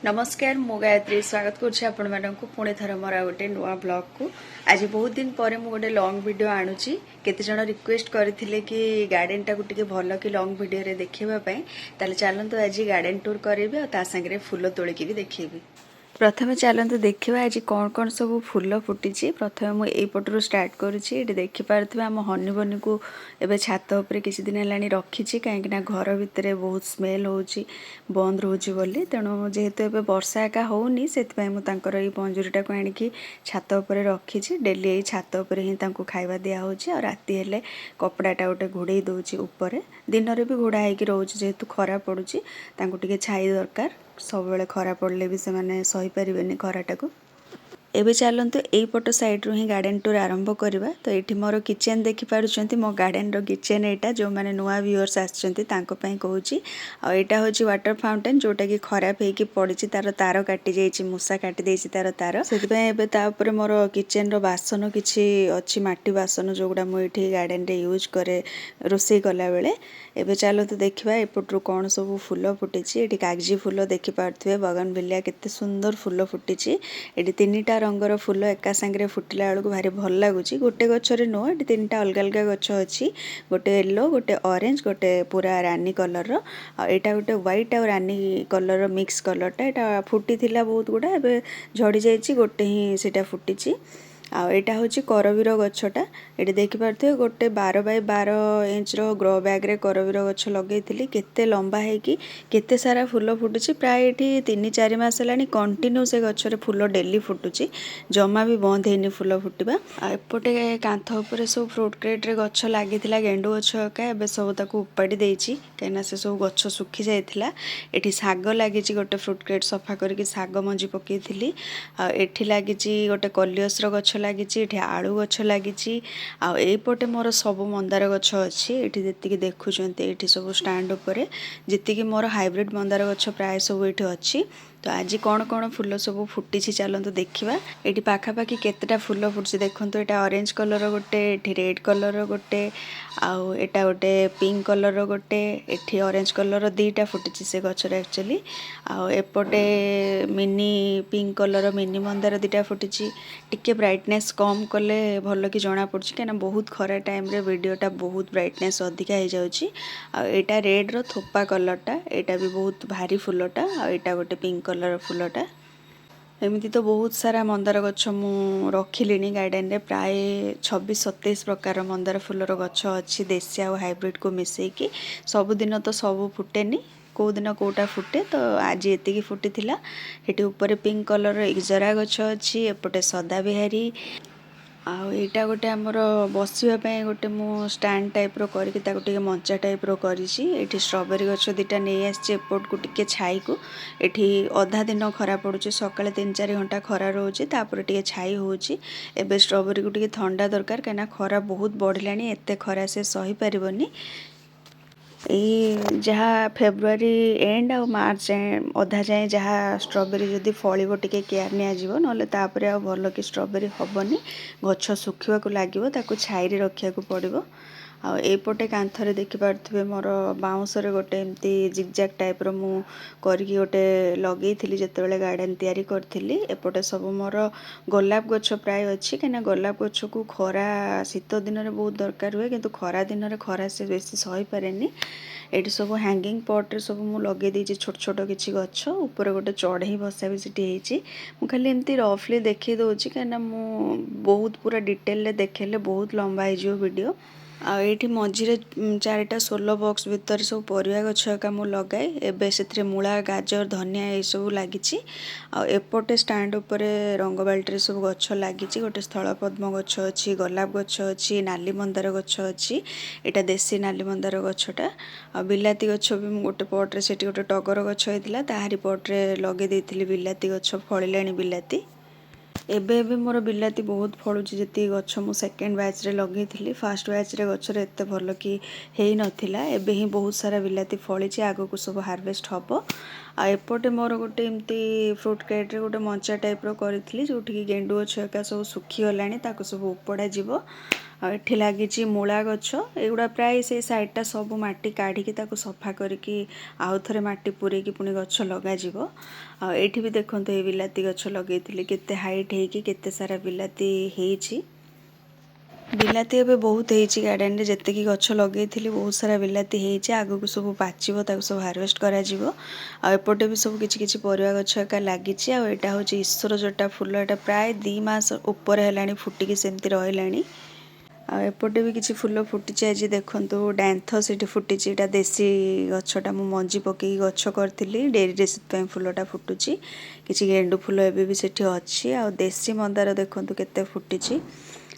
नमस्कार मु गायत्री स्वागत करूँ पुणी थर मोर गोटे नुआ ब्लॉग को आज बहुत दिन पर मु गोटे लॉन्ग वीडियो आणुची केते जण रिक्वेस्ट करथिले कि गार्डन टाको टिके भल कि लॉन्ग वीडियो रे देखिबा पई ताले चलंतु आज गार्डन टूर करेबे और ता संगे फूल तोलिकी भी देखिबे। प्रथमे चलते देखा आज कौन कौन सब फूल फुटी। प्रथम मुझे यहीपटू स्टार्ट करुँची देखी पारे आम हनी बनी को एवं छात उपर किसी दिन है रखी कहीं घर भितर बहुत स्मेल हो बंद रोचे बोली तेणु जेहेतु एवं वर्षा एका होनी से पंजूरीटा को आणिकी छात उपर रखी डेली यही छात उपर ही खाଇବା दिखाई और राति हेले कपड़ाटा गोटे घोड़े दौर उपर दिन में भी घोड़ा होगी रोचे जेहेतु खरा पड़ुची टे छाई दरकार सब खरा पड़े भी से सही पारे खराटा को। एबे चलते यहीपट साइड रू ही गार्डन टूर आरंभ करवा। तो ये मोर किचेन देखिपुं मो गार्डन रो किचेन यहाँ जो मैंने नुआ व्यूअर्स आसपाई कहूँ आईटा हूँ वाटर फाउंटेन जोटा कि खराब होगी पड़ी तार तार काटी जाइए मूसा काटी तार तार से मोर किचेन रो बासन किसी अच्छी माटी बासन जोगुड़ा मुझे गार्डन रे यूज करे रोषे कला बेले। एबे चलते देखा एपटू कौन सब फूल फुटी ये कागजी फूल देखिपे बगनविलिया केते सुंदर फूल फुटी ये तीनटा रंगर फूल एका सांगे फुटिला बेलू भारी भल लगुच गोटे गचरे नुह ये तीनटा अलग अलग गच अच्छी गोटे येलो गोटे ऑरेंज गोटे पूरा रानी कलर यहाँ गोटे व्हाइट और रानी कलर मिक्स कलरटा यहाँ फुटी बहुत गुड़ा एवं झड़ी जाइए गोटे ही सीटा फुटी आईटा हूँ करवीर गछटा ये देखिपे गोटे 12 बाय 12 इंच ग्रो बैग रे करवीर गछ लगे केते लंबा है केते सारा फूल फुटुची प्राय ये 3-4 मास है कंटिन्यू से गचरे फूल डेली फुटुची जमा भी बंद है फूल फुटवा। एपटे कांथ उपर सब फ्रुट क्रेट रे गछ लगी गेंडु गछ एवं सब उपाड़ी देती कहीं से सब गछ सुखी जाइला। ये शाग लगी गोटे फ्रुट क्रेट सफा करके शाग मंजी पकई एठी लगी गोटे कलियस गछ लगी आलू गछ लगी आईपटे मोर सब मंदार गछ अच्छी ये जी देखुं ये सब स्टैंड उपर जी मोर हाइब्रिड मंदार गछ प्राय सब ये अच्छी। तो आज कौन कौन फूल सब फुटी चलते देखा ये पाखापाखि केतेटा फूल फुटी देखो यहाँ ऑरेंज कलर गोटे ये रेड कलर गोटे आटा गोटे पिंक कलर गोटे ये ऑरेंज कलर दीटा फुटी से गचर एक्चुअली आएपटे मिनी पिंक कलर मिनी मंदार दीटा फुटी टिके ब्राइटनेस कम कले भल कि जना पड़ी कहीं बहुत खरा टाइम रे वीडियोटा बहुत ब्राइटनेस अधिका हो जाऊँगी आटा रेड रो थोपा कलरटा यहाँ भी बहुत भारी फूलटा आटा गोटे पिंक कलर फूलटा एमती तो बहुत सारा मंदार गछ मु रखिली गार्डन रे प्राय 26-27 प्रकार मंदार फूलर गछ अच्छी देसी आ हाइब्रिड को मिसेकी सबुदिन तो सब फुटेनी कौ दिन कौटा फुटे तो आज ये फुटी ये ऊपर पिंक कलर इजरा गछ अच्छी एपटे सदा बिहारी आईटा गोटे आमर बसवाई गोटे मु स्टैंड टाइप रो करके मंचा टाइप रो करी स्ट्रॉबेरी गछ दीटा नहीं आसपट को टिके छाई को एठी अधा दिन खरा पड़ुचे सकाଳେ 3-4 घंटा खरा रोचे तापर टिके छाई होची एबे स्ट्रॉबेरी को टिके ठंडा दरकार कहीं खरा बहुत बढ़लानी एते खरा से सही पारिबनी जहाँ फेब्रुआरी एंड आ मार्च अधा जाए जहाँ स्ट्रॉबेरी जदि फल टिके केयर नियाजिबो नले तापरे आ भल कि स्ट्रॉबेरी हबनी गछ सुखिबा को लागिबो ताको छाई रे रखिया को पड़िबो। एपटे कांथरे देखिपे मोर बाउंसरे गोटे एमती जिगजैग टाइप रो मु करके गोटे लगेइथिली जेतेबेले गार्डन तैयारी करथिली एपटे सब मोर गोलाप गछ प्राय अच्छी कहीं गोलाप गछ को खरा शीत दिन में बहुत दरकार हुए किंतु खरा दिन में खरा से बेसी सही पारेनी ये सब हैंगिंग पॉट सब मु लगे देछि छोट छोट किछि गछ ऊपर गोटे चढ़ई बसा भी सीटी मु खाली एमती रफली देखी दउछि कहीं मु बहुत पूरा डिटेल देखेले बहुत लंबा हो वीडियो आठी मझीरे 4टा सोलो बॉक्स भितर सब परिया गछ एका मु लगाए एबे से मूला गाजर धनिया ये सब लगी एपटे स्टैंड उपर रंग बाल्टी सब गछ लगी गोटे स्थल पद्म गछ अच्छी गोलाप गछ अच्छी नाली मंदार गछ अच्छी यहाँ देसी नाली मंदार गछटा आ बिलाती गछ भी गोटे पट्रे से गोटे टगर गछ होता ताहारी पट्रे लगे देती बिलाती गछ फलिलाणी बिलाती एबे एबे मोर बिलाती बहुत फलुची जी गछ मु सेकेंड बैच रे लगे फास्ट बैच रे गचर एत भल कि हेई नथिला एबे ही बहुत सारा बिलाती फली आगो को सब हार्वेस्ट हम आएपटे मोर गोटे एमती फ्रुट क्रेट रे गोटे मंचा टाइप रो करी जोठी गेंडु गछ एका सब सुखी गलानी ताको सब उपड़ा जीव एठी लगी मूला गछ एगुड़ा प्राय से साइडटा सब माटी काढ़ी सफा करके आउ थे माटी पूरेकी पुणी गछ लग एठी भी देखो ये बिलाती गछ लगे केते हाइट होगी केते सारा बिलाती होती बिलाती एबे बहुत होती गार्डन रे जेतिकी गछ लगे बहुत सारा बिलाती होती आगु को सब पाचिबो ताको सब हार्वेस्ट करा जिवो आ एपटे भी सब किछि किछि परिवा गछ एका लागिछि आ एटा होछि ईश्वर जोटा फूल एटा प्राय 2 मास ऊपर हेलानी फुटिकी सेमती रहलानी आ एपटे भी किछि फूल फुटिछि आज देखंतु डांथस एठी फुटिछि एटा देसी गछटा मु मंजी पकेई गछ करथिली डेरी रे सेत फूलटा फुटुछि किछि गेंडू फूल एबे भी सेठी अछि आ देसी मंदार देखंतु केते फुटिछि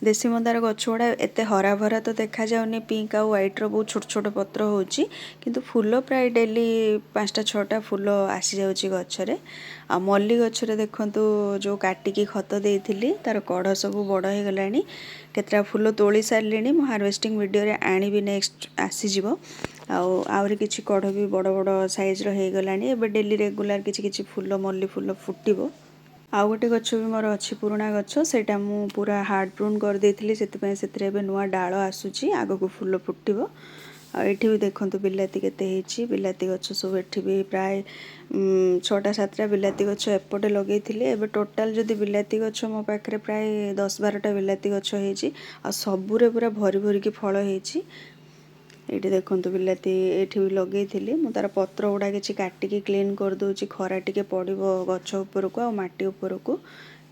देसी मंदार गछ गुड़ा एत हरा भरा तो देखा जाउनी पिंक आ व्हाइट रो बहुत छोट छोट पत्र होउची किंतु फूल प्राय डेली 5टा 6टा फूल आसी जाउची गछरे आ मल्ली गछरे देखंतु जो काटिकी खत देइथिली तार कढ़ सब बड़ हे गलानी केतरा फूल तोली सारलेनी मु हार्वेस्टिंग वीडियो रे आनी भी नेक्स्ट आसी जिवो आउरी किछि कढ़ भी बड़ बड़ साइज रो हे गलानी एबे डेली रेगुलर किछि किछि फूल मल्ली फूल फुटिबो आउ गोटे गछ भी मोर अच्छी पुराणा गछ सेटा मु पूरा हार्ड प्रून कर देइथिली सेतपय सेतरे बे नुआ डाळ आसुची आगो को फूल फुटिबो आ एठी भी देखंतु बिलाती केते हेची बिलाती गछ सब एठी भी प्राय 6टा 7टा बिलाती गछ एपटे लगेइथिले एबे टोटल जदी बिलाती गछ मो पाखरे प्राय 10 12टा बिलाती गछ हेची आ सबुरे पूरा भरी भरी की फळ हेची एठी देखंतु बिलाती एठी भी लगेइथिली मु तार पत्र गुडा किछि काटिकी क्लीन कर दोची खरा टिके पड़िबो गछ ऊपर को आ माटी ऊपर को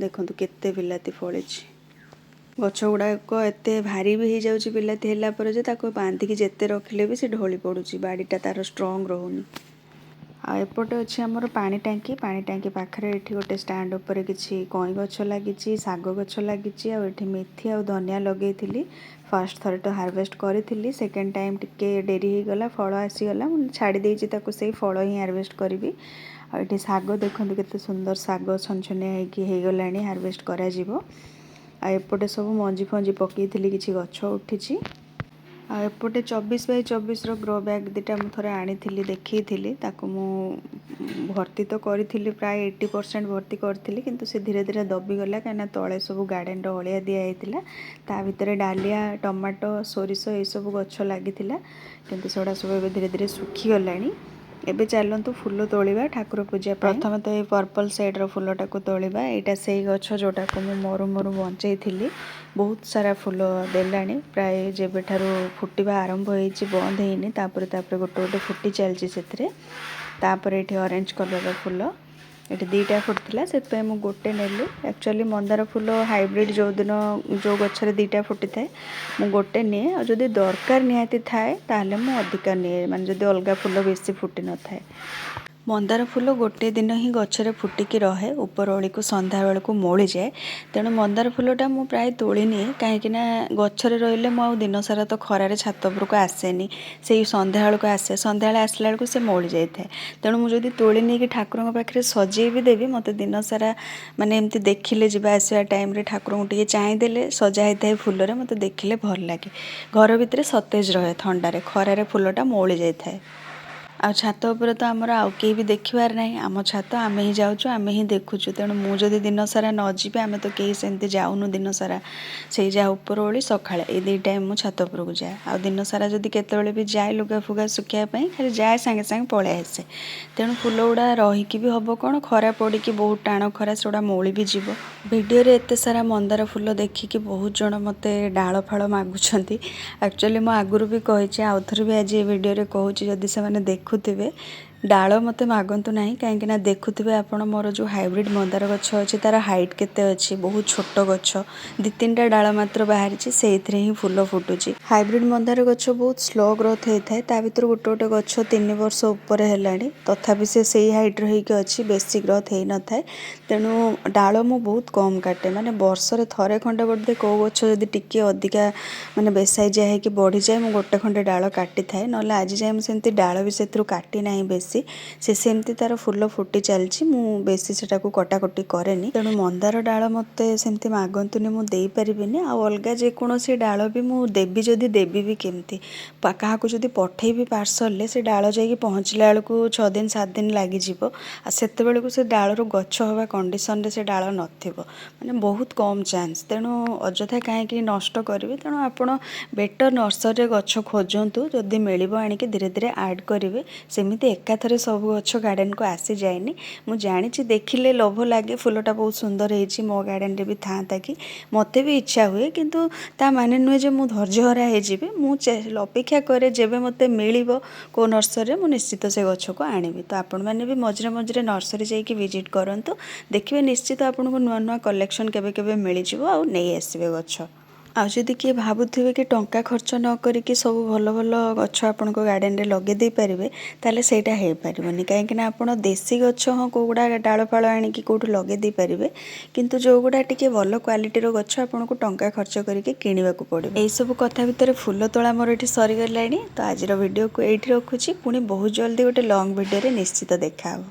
देखंतु केते बिलाती फळेची गछ गुडाक एते भारी भी हो जाउची बिलाती हैला पर जे ताको बांधिकी जेते रखिले भी से ढोली पड़ुची बाड़ीटा तार स्ट्रांग रहउनी आ एपटे अच्छे आमर पानी टांकी पाखरे एठी गोटे स्टैंड ऊपर किछि कई गछ लागिछि साग गछ लागिछि आ एठी मेथी आ धनिया लगेइथिली फर्स्ट थर तो हार्वेस्ट करिथिली सेकंड टाइम टिके डेरी हो गला फळ आसी गला मु छाडी देइछि ताको सेही फळ ही हार्वेस्ट करबी आ एठी साग देखंतु केते सुंदर साग छनछने हेकी हे गलानी हार्वेस्ट करा जिवो आ एपटे सब मंजी फंजी पकेइथिली किछि गछ उठिछि आ एपटे 24 बाय 24 रो ग्रो बैग दिटा मु थरे आनीथिली देखिथिली ताको मु भर्ती तो करिथिली प्राय 80% भर्ती करथिली किंतु से धीरे धीरे दबी गला काना तळे सब गार्डन रो हळिया दिया हेतिला ता भितरे डालिया टमाटो सोरिसो ए सब गछ लागिथिला किंतु सेडा सब धीरे धीरे सुखी गलानी एबे चलंतु फूल तोलिबा ठाकुर पूजा प्रथम तो ये पर्पल साइड रो फूलटा को तोलिबा एटा सेही गछ जोटा को मु मोर बंचैथिली बहुत सारा फूल देलानी प्राय जेबे ठारू फुटिबा आरंभ होईची बंद हेइनी तापर गोटे गोटे फुटी चलची सेथरे तापर एठी ऑरेंज कलर रो फूल एठी दीटा फुटथिला सेतपे मु गोटे नेली एक्चुअली मंदार फूल हाइब्रिड जो दिन जो गछरे दीटा फुटी थाए मु गोटे निए आ जदी दरकार निहाती थाए ताहले मु अधिका निए माने जदी अलगा फूल बेसी फुटी न थाए मंदार फूल गोटे दिन ही गछरे फुटिकी रहे ऊपर ओली को संध्या बेल को मोली जाए तेणु मंदार फूलटा मु प्राय तोली निए कहीं गछरे रहिले मु आ दिन सारा तो खरारे छात उपर को आसेनी से संध्या बेल को आसे संध्या बेल आसला बेल को से मोली जाए तेणु मुझे तोली नहीं ठाकुर पाखे सजे भी देवी मत दिन सारा माने एमती देखिले जीवा आसवा टाइम रे ठाकुर को टिके चाहि देले सजा होता फूल रे मत देखिले भल लगे घर भितर सतेज रहे ठंडारे खरारे फूलटा मोली जाए आ छात उपर तो आमर आउ के भी देखिबार नहीं आम छात आम ही जाऊँ आम ही देखुचु तेणु मुझे दिन सारा न जीवे आम तो कहीं सेमती जाऊनु दिन सारा से जा ऊपर ओली सका ये 2 टाइम मु छात उपर को जाए आ दिन सारा जदि केतबेले भी जाए लुगा फुगा सुखापी खाली जाए सांगे सांगे पलै आसे तेणु फूल गुड़ा रहीकि भी हम कौन खरा पड़ी बहुत टाण खरा से मोली भी जीव वीडियो रे एते सारा मंदार फूल देखिकी बहुत जन मत डाल फाड़ मागुंट एक्चुअली मु आगुरी भी कही आउ थे भी आज वीडियो रे कहूँ जदि से देखुवे डाल मत मागंतु नहीं कहीं देखुवे आपण मोर जो हाइब्रिड मंदार गछ अच्छी तार हाइट केते अच्छी बहुत छोट गछ 2-3टा डाल मात्र बाहरी से ही फूल फुटुची हाइब्रिड मंदार गछ बहुत स्लो ग्रोथ होता है ता भीतर गोटे गोटे गछ 3 वर्ष ऊपर है तथापि से हाइट रहीकि अच्छी बेसी ग्रोथ हो न थाए तेणु डाल मु बहुत कम काटे माने वर्षरे थरे खंडे बोधे कौ गछ जदि टिके अधिका माने बेसाइजिया है कि बढ़ी जाए मु गोटे खंडे डाल काटी थाए नले आज जाए मुझे डाल भी से काटी ना बेसी बेसी से सेमती तार फुल फुटी चलची मु बेसी सेटाको कटाकटी करेनी तेणु मंदार डाल मते सेमती मागंतुनी मु देई परिबिनी आ अलगा जे कोनोसी डाल भी मु देबी जदी देबी भी केमती काहाको जदी पठेबी पार्सल ले से डाल जाई पहुंचला बेलको 6 दिन 7 दिन लागी जिवो आ सेते बेलको से डाल रो गच्छ होबा कंडीशन रे से डाल नथिबो माने बहुत कम चांस तेणु अजथा काहे नष्ट करेंगे तेणु आपण बेटर नर्सरी गच्छ खोजतु जदि मिल आणिक धीरे धीरे आड करेंगे सेमती एकाथरे सब गच्छ गार्डन को आसी जाएनी मु जानी देखिले लोभ लगे फुलटा बहुत सुंदर होती मो गार्डन रे भी था कि मत भी इच्छा हुए किंतु ता माने नुहे जे मु धैर्यहरा हो अपेक्षा करे जेबे मते मिलिबो को नर्सरी मु निश्चित से गच्छ को आनिबी तो आपण माने भी मझरे मझरे नर्सरी जाइए विजिट करंतु देखिए निश्चित आपन को नुआ नुआ कलेक्शन केबे केबे मिल जिवो आ नहीं आसबे गच्छ आ जदि किए भावुवे कि टंका खर्च न करिकी सब भल भल गच्छ आपण गार्डन रे लगे दे पारिबे ताले सेटा हे पारिबनी काहेकि ना आपण देसी गच्छ हाँ कोगुड़ा डाल फाल आनिकी कोठु लगे दे पारिबे किंतु जो गुड़ा टिके भल क्वालिटी रो गच्छ आपण को टंका खर्च करिके किनिबा को पड़िबो एई सब कथा भितर फूल तोला मोर एठी सरी गलानी तो आज वीडियो को एठी रखुची पुणी बहुत जल्दी गोटे लॉन्ग वीडियो रे निश्चित देखा हो।